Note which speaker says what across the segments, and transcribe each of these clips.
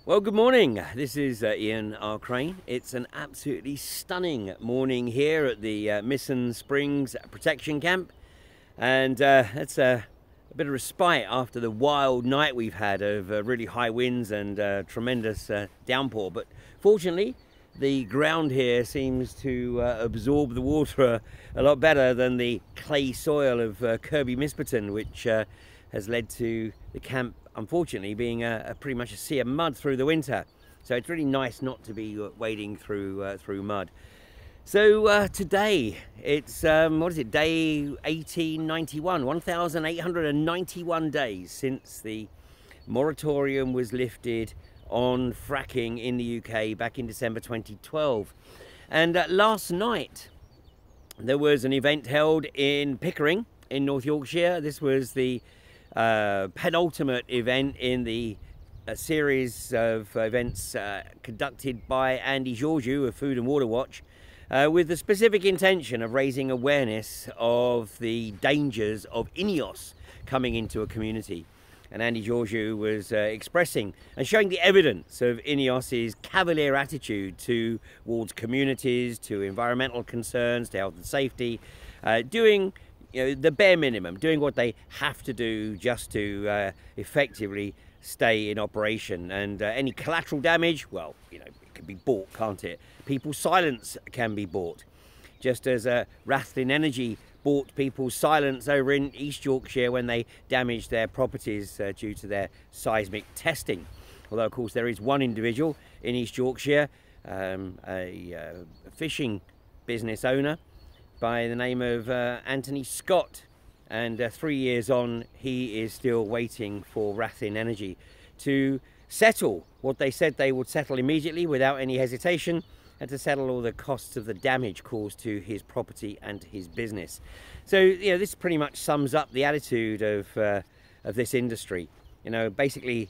Speaker 1: Well, good morning. This is Ian R. Crane. It's an absolutely stunning morning here at the Mission Springs Protection Camp. And it's a bit of respite after the wild night we've had of really high winds and tremendous downpour. But fortunately, the ground here seems to absorb the water a lot better than the clay soil of Kirby Misperton, which has led to the camp unfortunately being pretty much a sea of mud through the winter. So it's really nice not to be wading through mud. So today it's what is it, day 1891, 1891 days since the moratorium was lifted on fracking in the UK back in December 2012. And last night there was an event held in Pickering in North Yorkshire. This was the penultimate event in the series of events conducted by Andy Georgiou of Food and Water Watch, with the specific intention of raising awareness of the dangers of INEOS coming into a community. And Andy Georgiou was expressing and showing the evidence of INEOS's cavalier attitude towards communities, to environmental concerns, to health and safety, doing the bare minimum, doing what they have to do just to effectively stay in operation. And any collateral damage, well, it can be bought, can't it? People's silence can be bought. Just as Rathlin Energy bought people's silence over in East Yorkshire when they damaged their properties due to their seismic testing. Although, of course, there is one individual in East Yorkshire, a fishing business owner, by the name of Anthony Scott, and 3 years on he is still waiting for Rathlin Energy to settle what they said they would settle immediately without any hesitation, and to settle all the costs of the damage caused to his property and his business. So this pretty much sums up the attitude of this industry. Basically,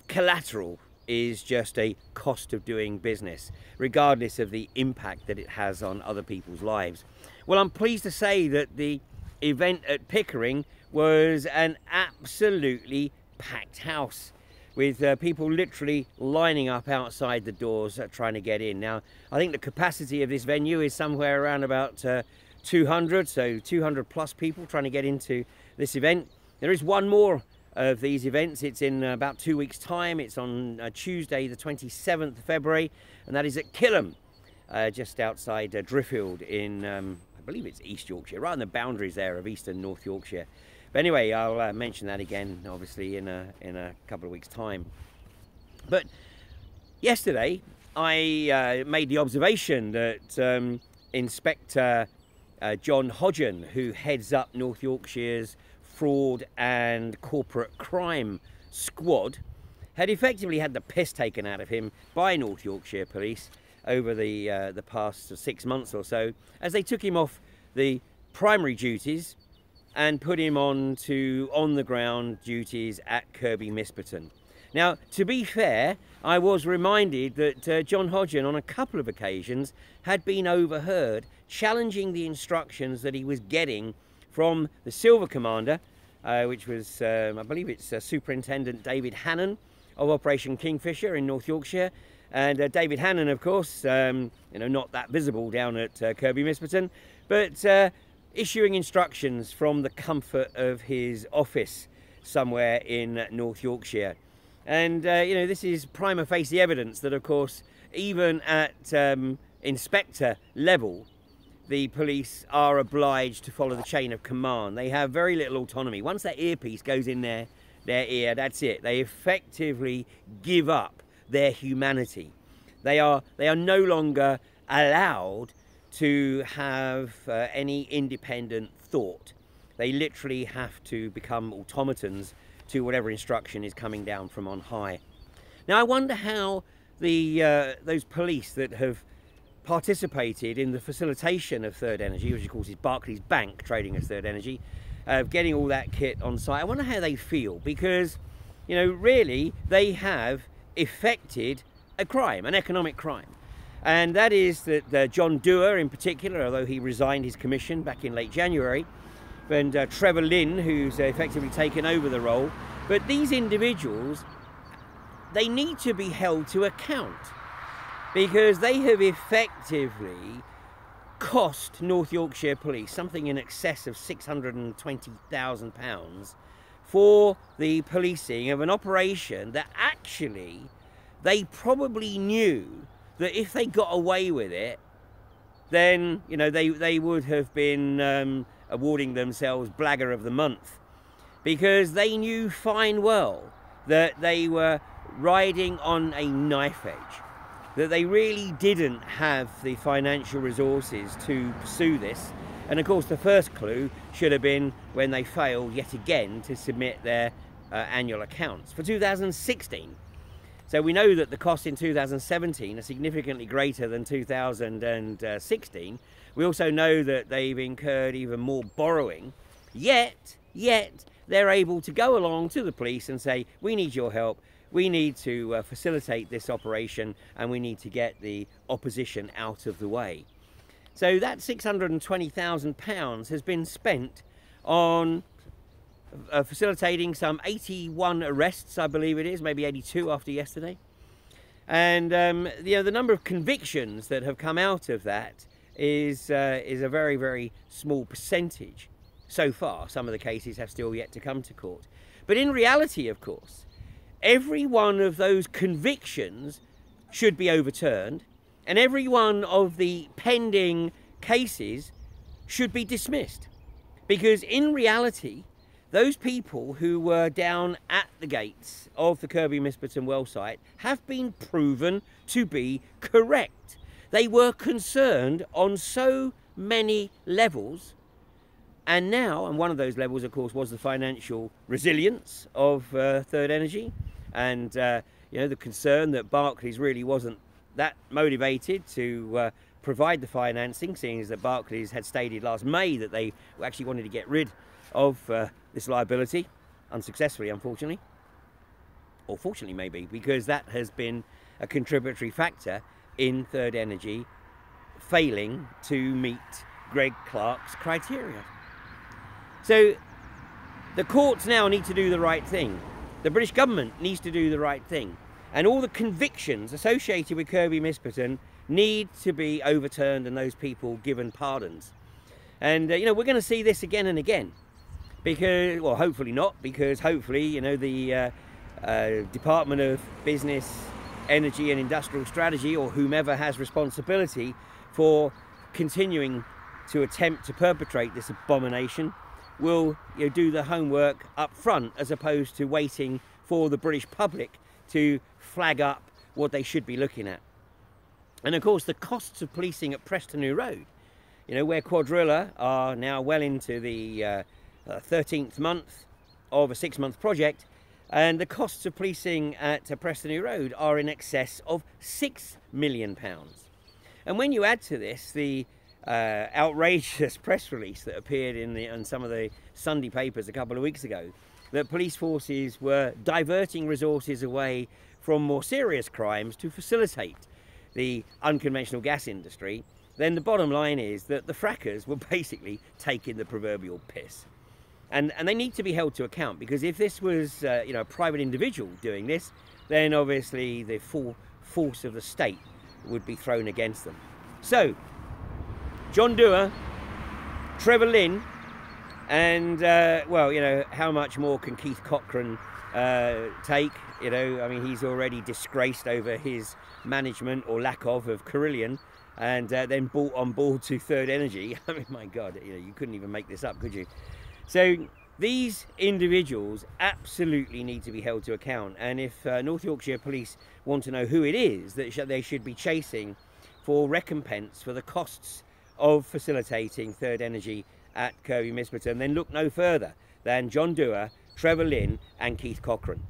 Speaker 1: collateral is just a cost of doing business, regardless of the impact that it has on other people's lives. Well, I'm pleased to say that the event at Pickering was an absolutely packed house, with people literally lining up outside the doors trying to get in. Now, I think the capacity of this venue is somewhere around about 200, so 200 plus people trying to get into this event. There is one more of these events. It's in about 2 weeks' time. It's on Tuesday the 27th of February, and that is at Kilham, just outside Driffield in I believe it's East Yorkshire, right on the boundaries there of East and North Yorkshire. But anyway, I'll mention that again obviously in a couple of weeks' time. But yesterday I made the observation that Inspector John Hodgen, who heads up North Yorkshire's fraud and corporate crime squad, had effectively had the piss taken out of him by North Yorkshire Police over the past 6 months or so, as they took him off the primary duties and put him on to on-the-ground duties at Kirby Misperton. Now, to be fair, I was reminded that John Hodgen on a couple of occasions had been overheard challenging the instructions that he was getting from the Silver Commander, which was, I believe it's Superintendent David Hannon of Operation Kingfisher in North Yorkshire. And David Hannon, of course, not that visible down at Kirby Misperton, but issuing instructions from the comfort of his office somewhere in North Yorkshire. And, this is prima facie evidence that, of course, even at inspector level, the police are obliged to follow the chain of command. They have very little autonomy. Once that earpiece goes in their ear, that's it. They effectively give up their humanity. They are no longer allowed to have any independent thought. They literally have to become automatons to whatever instruction is coming down from on high. Now, I wonder how those police that have participated in the facilitation of Third Energy, which of course is Barclays Bank trading as Third Energy, getting all that kit on site, I wonder how they feel, because really they have effected a crime, an economic crime. And that is that John Dewar in particular, although he resigned his commission back in late January, and Trevor Lynn, who's effectively taken over the role, but these individuals they need to be held to account, because they have effectively cost North Yorkshire Police something in excess of £620,000 for the policing of an operation that actually they probably knew that if they got away with it, then, you know, they would have been awarding themselves Blagger of the Month, because they knew fine well that they were riding on a knife edge, that they really didn't have the financial resources to pursue this. And of course the first clue should have been when they failed yet again to submit their annual accounts for 2016. So we know that the costs in 2017 are significantly greater than 2016. We also know that they've incurred even more borrowing, yet they're able to go along to the police and say, we need your help, we need to facilitate this operation, and we need to get the opposition out of the way. So that £620,000 has been spent on facilitating some 81 arrests, I believe it is, maybe 82 after yesterday. And you know, the number of convictions that have come out of that is a very, very small percentage so far. Some of the cases have still yet to come to court. But in reality, of course, every one of those convictions should be overturned, and every one of the pending cases should be dismissed. Because in reality, those people who were down at the gates of the Kirkby Misperton well site have been proven to be correct. They were concerned on so many levels, and now, and one of those levels of course was the financial resilience of Third Energy, and you know, the concern that Barclays really wasn't that motivated to provide the financing, seeing as that Barclays had stated last May that they actually wanted to get rid of this liability, unsuccessfully unfortunately, or fortunately maybe, because that has been a contributory factor in Third Energy failing to meet Greg Clark's criteria. So the courts now need to do the right thing, the British government needs to do the right thing, and all the convictions associated with Kirkby Misperton need to be overturned and those people given pardons. And you know, we're going to see this again and again, because, well, hopefully not, because hopefully, you know, the Department of Business, Energy and Industrial Strategy, or whomever has responsibility for continuing to attempt to perpetrate this abomination, will, you know, do the homework up front, as opposed to waiting for the British public to flag up what they should be looking at. And of course the costs of policing at Preston New Road, you know, where Quadrilla are now well into the 13th month of a 6-month project, and the costs of policing at Preston New Road are in excess of £6 million. And when you add to this the outrageous press release that appeared in some of the Sunday papers a couple of weeks ago, that police forces were diverting resources away from more serious crimes to facilitate the unconventional gas industry, then the bottom line is that the frackers were basically taking the proverbial piss. And they need to be held to account, because if this was you know, a private individual doing this, then obviously the full force of the state would be thrown against them. So John Dewar, Trevor Lynn, and well, you know, how much more can Keith Cochrane take? You know, I mean, he's already disgraced over his management, or lack of Carillion, and then brought on board to Third Energy. I mean, my God, you know, you couldn't even make this up, could you? So these individuals absolutely need to be held to account, and if North Yorkshire Police want to know who it is that they should be chasing for recompense for the costs of facilitating Third Energy at Kirkby Misperton, then look no further than John Dewar, Trevor Lynn and Keith Cochrane.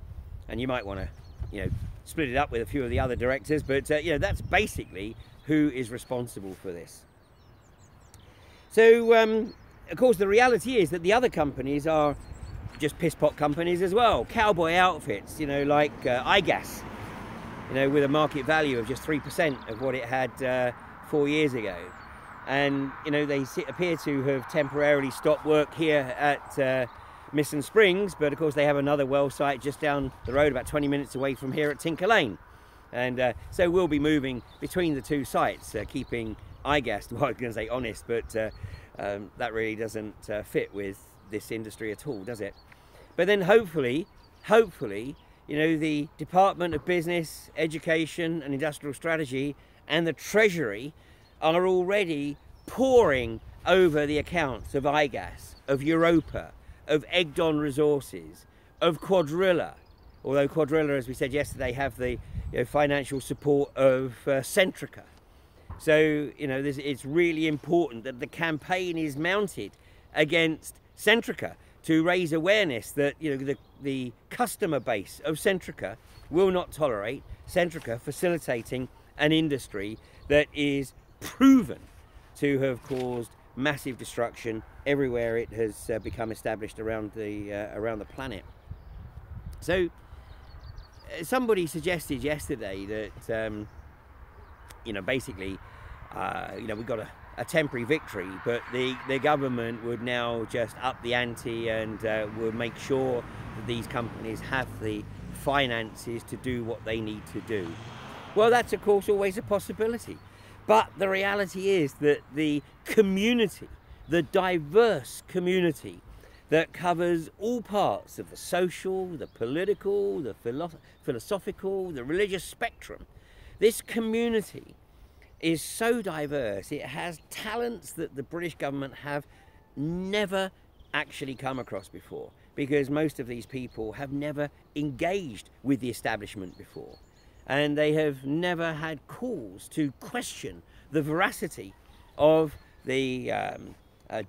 Speaker 1: And you might want to, you know, split it up with a few of the other directors, but you know, that's basically who is responsible for this. So of course the reality is that the other companies are just pisspot companies as well, cowboy outfits, you know, like iGas, you know, with a market value of just 3% of what it had 4 years ago. And you know, they appear to have temporarily stopped work here at Misson Springs, but of course they have another well site just down the road, about 20 minutes away from here at Tinker Lane. And so we'll be moving between the two sites, keeping iGas, well, I was going to say honest, but that really doesn't fit with this industry at all, does it? But then hopefully, you know, the Department of Business, Education and Industrial Strategy and the Treasury are already poring over the accounts of iGas, of Europa, of Egdon Resources, of Quadrilla, although Quadrilla, as we said yesterday, have the financial support of Centrica. So, you know, it's really important that the campaign is mounted against Centrica to raise awareness that, you know, the customer base of Centrica will not tolerate Centrica facilitating an industry that is proven to have caused massive destruction everywhere it has become established around the planet. So somebody suggested yesterday that you know, basically you know, we got a temporary victory, but the government would now just up the ante and would make sure that these companies have the finances to do what they need to do. Well, that's of course always a possibility. But the reality is that the community, the diverse community that covers all parts of the social, the political, the philosophical, the religious spectrum, this community is so diverse, it has talents that the British government have never actually come across before, because most of these people have never engaged with the establishment before. And they have never had cause to question the veracity of the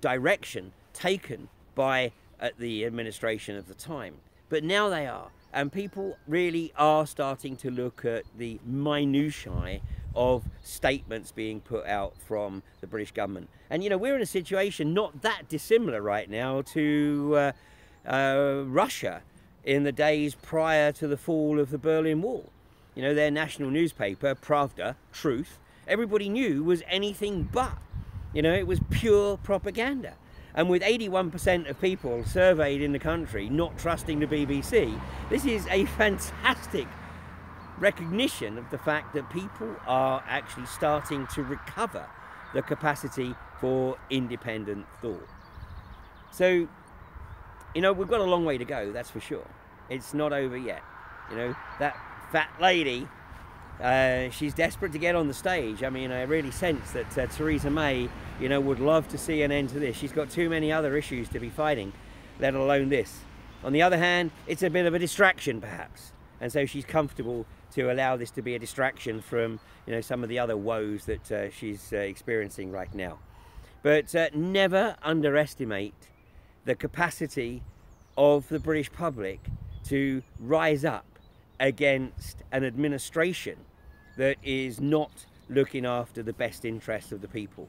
Speaker 1: direction taken by the administration of the time. But now they are, and people really are starting to look at the minutiae of statements being put out from the British government. And you know, we're in a situation not that dissimilar right now to Russia in the days prior to the fall of the Berlin Wall. You know, their national newspaper, Pravda, Truth, everybody knew was anything but. You know, it was pure propaganda. And with 81% of people surveyed in the country not trusting the BBC, this is a fantastic recognition of the fact that people are actually starting to recover the capacity for independent thought. So, you know, we've got a long way to go, that's for sure. It's not over yet. You know, that fat lady, she's desperate to get on the stage. I mean, I really sense that Theresa May, you know, would love to see an end to this. She's got too many other issues to be fighting, let alone this. On the other hand, it's a bit of a distraction, perhaps. And so she's comfortable to allow this to be a distraction from, you know, some of the other woes that she's experiencing right now. But never underestimate the capacity of the British public to rise up against an administration that is not looking after the best interests of the people.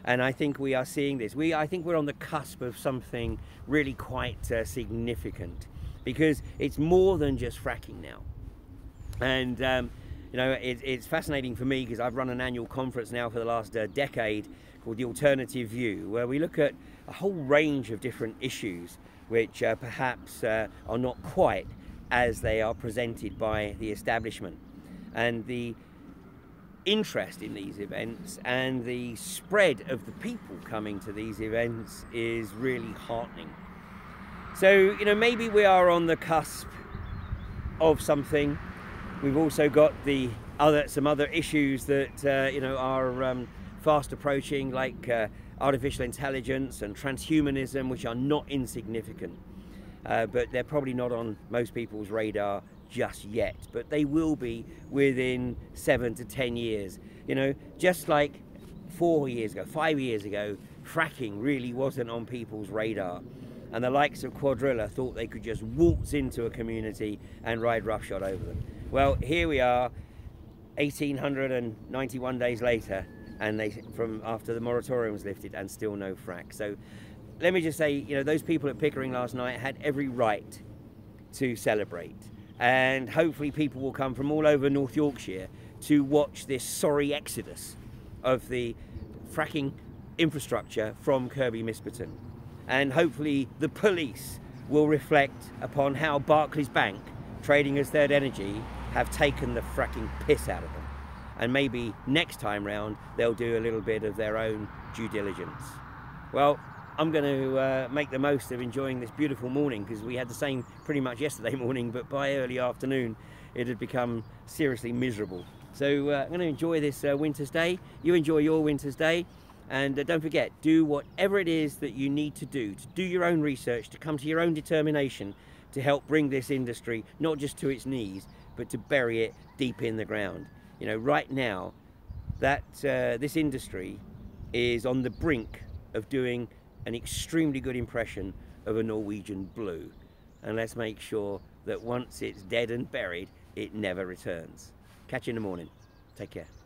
Speaker 1: And I think we are seeing this. I think we're on the cusp of something really quite significant, because it's more than just fracking now. And you know, it's fascinating for me because I've run an annual conference now for the last decade called The Alternative View, where we look at a whole range of different issues which perhaps are not quite as they are presented by the establishment. And the interest in these events and the spread of the people coming to these events is really heartening. So, you know, maybe we are on the cusp of something. We've also got some other issues that you know, are fast approaching, like artificial intelligence and transhumanism, which are not insignificant. But they're probably not on most people's radar just yet, but they will be within 7 to 10 years. You know, just like 4 years ago, 5 years ago, fracking really wasn't on people's radar, and the likes of Quadrilla thought they could just waltz into a community and ride roughshod over them. Well, here we are 1891 days later, and from after the moratorium was lifted, and still no frack. So let me just say, you know, those people at Pickering last night had every right to celebrate, and hopefully people will come from all over North Yorkshire to watch this sorry exodus of the fracking infrastructure from Kirkby Misperton. And hopefully the police will reflect upon how Barclays Bank, trading as Third Energy, have taken the fracking piss out of them. And maybe next time round, they'll do a little bit of their own due diligence. Well, I'm going to make the most of enjoying this beautiful morning, because we had the same pretty much yesterday morning, but by early afternoon, it had become seriously miserable. So I'm going to enjoy this winter's day. You enjoy your winter's day. And don't forget, do whatever it is that you need to do your own research, to come to your own determination to help bring this industry not just to its knees, but to bury it deep in the ground. You know, right now, that this industry is on the brink of doing an extremely good impression of a Norwegian blue. And let's make sure that once it's dead and buried, it never returns. Catch you in the morning. Take care.